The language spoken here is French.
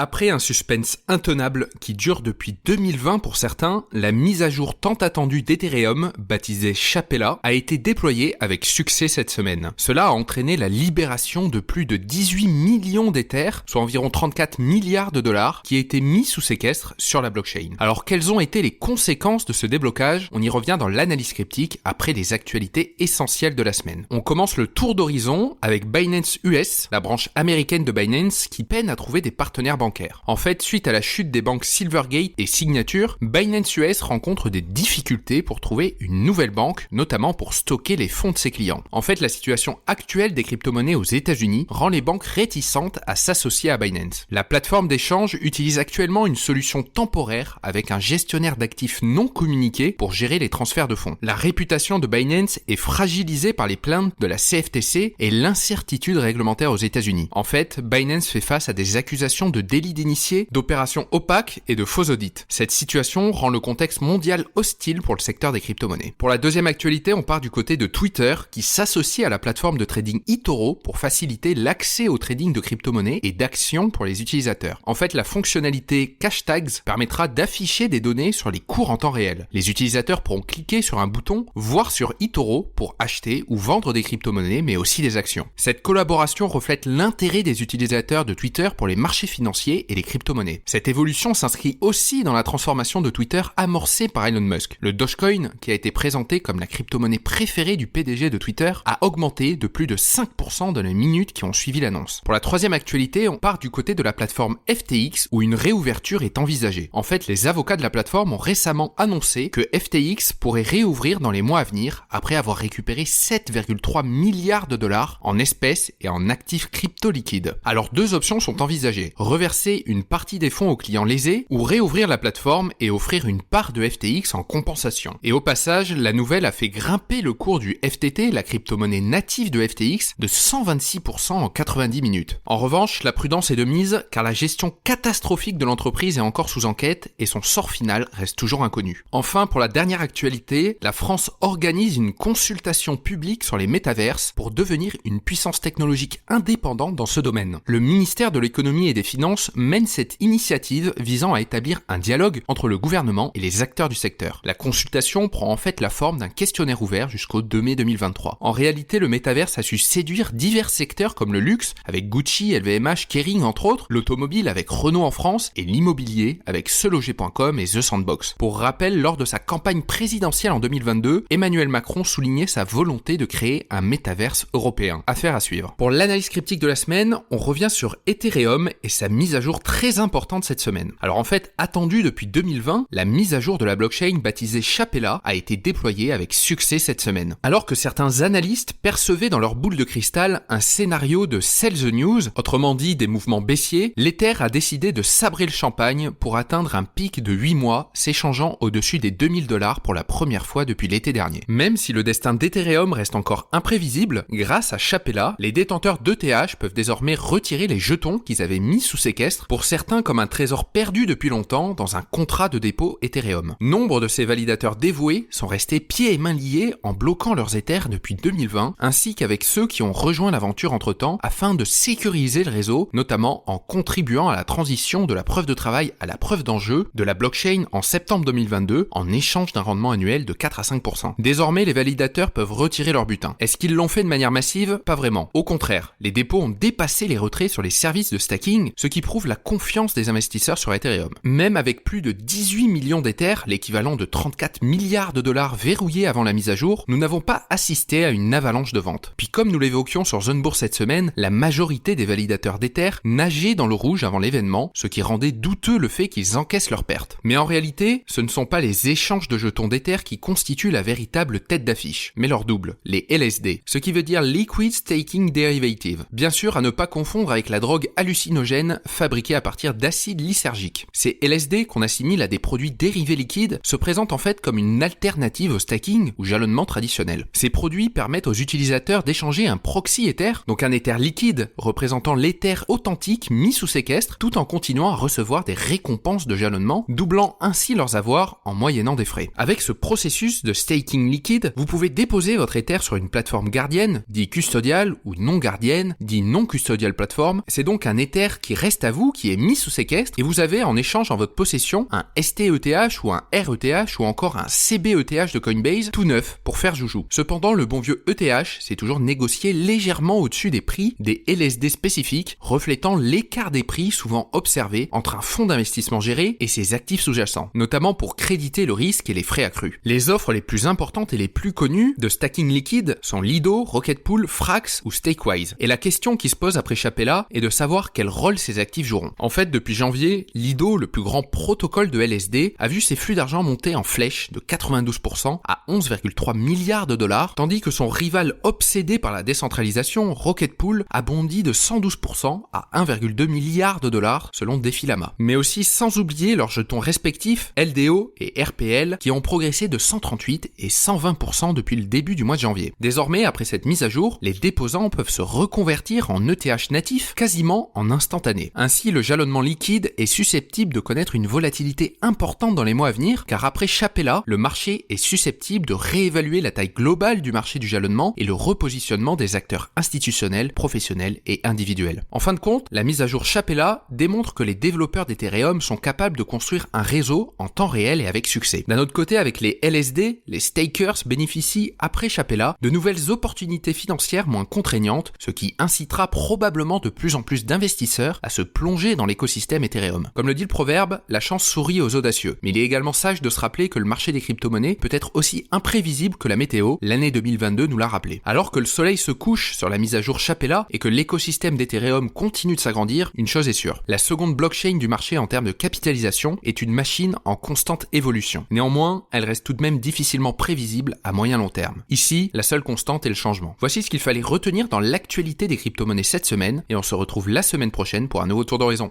Après un suspense intenable qui dure depuis 2020 pour certains, la mise à jour tant attendue d'Ethereum, baptisée Chapella, a été déployée avec succès cette semaine. Cela a entraîné la libération de plus de 18 millions d'Ethers, soit environ 34 milliards de dollars, qui a été mis sous séquestre sur la blockchain. Alors quelles ont été les conséquences de ce déblocage? On y revient dans l'analyse cryptique après les actualités essentielles de la semaine. On commence le tour d'horizon avec Binance US, la branche américaine de Binance, qui peine à trouver des partenaires bancaires. En fait, suite à la chute des banques Silvergate et Signature, Binance US rencontre des difficultés pour trouver une nouvelle banque, notamment pour stocker les fonds de ses clients. En fait, la situation actuelle des crypto-monnaies aux États-Unis rend les banques réticentes à s'associer à Binance. La plateforme d'échange utilise actuellement une solution temporaire avec un gestionnaire d'actifs non communiqué pour gérer les transferts de fonds. La réputation de Binance est fragilisée par les plaintes de la CFTC et l'incertitude réglementaire aux États-Unis. En fait, Binance fait face à des accusations de délit d'initiés, d'opérations opaques et de faux audits. Cette situation rend le contexte mondial hostile pour le secteur des crypto-monnaies. Pour la deuxième actualité, on part du côté de Twitter qui s'associe à la plateforme de trading eToro pour faciliter l'accès au trading de crypto-monnaies et d'actions pour les utilisateurs. En fait, la fonctionnalité Cash Tags permettra d'afficher des données sur les cours en temps réel. Les utilisateurs pourront cliquer sur un bouton, voire sur eToro pour acheter ou vendre des crypto-monnaies mais aussi des actions. Cette collaboration reflète l'intérêt des utilisateurs de Twitter pour les marchés financiers et les crypto-monnaies. Cette évolution s'inscrit aussi dans la transformation de Twitter amorcée par Elon Musk. Le Dogecoin, qui a été présenté comme la crypto-monnaie préférée du PDG de Twitter, a augmenté de plus de 5% dans les minutes qui ont suivi l'annonce. Pour la troisième actualité, on part du côté de la plateforme FTX où une réouverture est envisagée. En fait, les avocats de la plateforme ont récemment annoncé que FTX pourrait réouvrir dans les mois à venir après avoir récupéré 7,3 milliards de dollars en espèces et en actifs crypto liquides. Alors deux options sont envisagées. Reverser une partie des fonds aux clients lésés ou réouvrir la plateforme et offrir une part de FTX en compensation. Et au passage, la nouvelle a fait grimper le cours du FTT, la crypto-monnaie native de FTX, de 126% en 90 minutes. En revanche, la prudence est de mise car la gestion catastrophique de l'entreprise est encore sous enquête et son sort final reste toujours inconnu. Enfin, pour la dernière actualité, la France organise une consultation publique sur les métaverses pour devenir une puissance technologique indépendante dans ce domaine. Le ministère de l'économie et des finances mène cette initiative visant à établir un dialogue entre le gouvernement et les acteurs du secteur. La consultation prend en fait la forme d'un questionnaire ouvert jusqu'au 2 mai 2023. En réalité, le métaverse a su séduire divers secteurs comme le luxe, avec Gucci, LVMH, Kering entre autres, l'automobile avec Renault en France et l'immobilier avec seloger.com et The Sandbox. Pour rappel, lors de sa campagne présidentielle en 2022, Emmanuel Macron soulignait sa volonté de créer un métaverse européen. Affaire à suivre. Pour l'analyse cryptique de la semaine, on revient sur Ethereum et sa mise à jour très importante cette semaine. Alors en fait, attendue depuis 2020, la mise à jour de la blockchain baptisée Chapella a été déployée avec succès cette semaine. Alors que certains analystes percevaient dans leur boule de cristal un scénario de sell the news, autrement dit des mouvements baissiers, l'Ether a décidé de sabrer le champagne pour atteindre un pic de 8 mois, s'échangeant au-dessus des 2000 $ pour la première fois depuis l'été dernier. Même si le destin d'Ethereum reste encore imprévisible, grâce à Chapella, les détenteurs d'ETH peuvent désormais retirer les jetons qu'ils avaient mis sous séquestre, pour certains comme un trésor perdu depuis longtemps dans un contrat de dépôt Ethereum. Nombre de ces validateurs dévoués sont restés pieds et mains liés en bloquant leurs Ethers depuis 2020, ainsi qu'avec ceux qui ont rejoint l'aventure entre-temps afin de sécuriser le réseau, notamment en contribuant à la transition de la preuve de travail à la preuve d'enjeu de la blockchain en septembre 2022 en échange d'un rendement annuel de 4 à 5%. Désormais, les validateurs peuvent retirer leur butin. Est-ce qu'ils l'ont fait de manière massive? Pas vraiment. Au contraire, les dépôts ont dépassé les retraits sur les services de stacking, ce qui prouve la confiance des investisseurs sur Ethereum. Même avec plus de 18 millions d'Ethers, l'équivalent de 34 milliards de dollars verrouillés avant la mise à jour, nous n'avons pas assisté à une avalanche de ventes. Puis comme nous l'évoquions sur Zonebourse cette semaine, la majorité des validateurs d'Ether nageaient dans le rouge avant l'événement, ce qui rendait douteux le fait qu'ils encaissent leurs pertes. Mais en réalité, ce ne sont pas les échanges de jetons d'Ether qui constituent la véritable tête d'affiche, mais leur double, les LSD, ce qui veut dire Liquid Staking Derivative. Bien sûr, à ne pas confondre avec la drogue hallucinogène fabriquée à partir d'acide lysergique. Ces LSD, qu'on assimile à des produits dérivés liquides, se présentent en fait comme une alternative au stacking ou jalonnement traditionnel. Ces produits permettent aux utilisateurs d'échanger un proxy Ether, donc un Ether liquide représentant l'Ether authentique mis sous séquestre, tout en continuant à recevoir des récompenses de jalonnement, doublant ainsi leurs avoirs en moyennant des frais. Avec ce processus de staking liquide, vous pouvez déposer votre Ether sur une plateforme gardienne, dit custodiale, ou non gardienne, dit non custodial platform. C'est donc un Ether qui reste à à vous qui est mis sous séquestre et vous avez en échange en votre possession un STETH ou un RETH ou encore un CBETH de Coinbase tout neuf pour faire joujou. Cependant, le bon vieux ETH s'est toujours négocié légèrement au-dessus des prix des LSD spécifiques, reflétant l'écart des prix souvent observé entre un fonds d'investissement géré et ses actifs sous-jacents, notamment pour créditer le risque et les frais accrus. Les offres les plus importantes et les plus connues de stacking liquide sont Lido, Rocket Pool, Frax ou Stakewise. Et la question qui se pose après Chapella est de savoir quel rôle ces actifs joueront. En fait, depuis janvier, Lido, le plus grand protocole de LSD, a vu ses flux d'argent monter en flèche de 92% à 11,3 milliards de dollars, tandis que son rival obsédé par la décentralisation, Rocket Pool, a bondi de 112% à 1,2 milliard de dollars selon Defilama. Mais aussi sans oublier leurs jetons respectifs LDO et RPL qui ont progressé de 138 et 120% depuis le début du mois de janvier. Désormais, après cette mise à jour, les déposants peuvent se reconvertir en ETH natif quasiment en instantané. Ainsi, le jalonnement liquide est susceptible de connaître une volatilité importante dans les mois à venir, car après Chapella, le marché est susceptible de réévaluer la taille globale du marché du jalonnement et le repositionnement des acteurs institutionnels, professionnels et individuels. En fin de compte, la mise à jour Chapella démontre que les développeurs d'Ethereum sont capables de construire un réseau en temps réel et avec succès. D'un autre côté, avec les LSD, les stakers bénéficient après Chapella de nouvelles opportunités financières moins contraignantes, ce qui incitera probablement de plus en plus d'investisseurs à se plonger dans l'écosystème Ethereum. Comme le dit le proverbe, la chance sourit aux audacieux. Mais il est également sage de se rappeler que le marché des crypto-monnaies peut être aussi imprévisible que la météo, l'année 2022 nous l'a rappelé. Alors que le soleil se couche sur la mise à jour Chapella et que l'écosystème d'Ethereum continue de s'agrandir, une chose est sûre, la seconde blockchain du marché en termes de capitalisation est une machine en constante évolution. Néanmoins, elle reste tout de même difficilement prévisible à moyen long terme. Ici, la seule constante est le changement. Voici ce qu'il fallait retenir dans l'actualité des crypto-monnaies cette semaine et on se retrouve la semaine prochaine pour un nouveau tour d'horizon.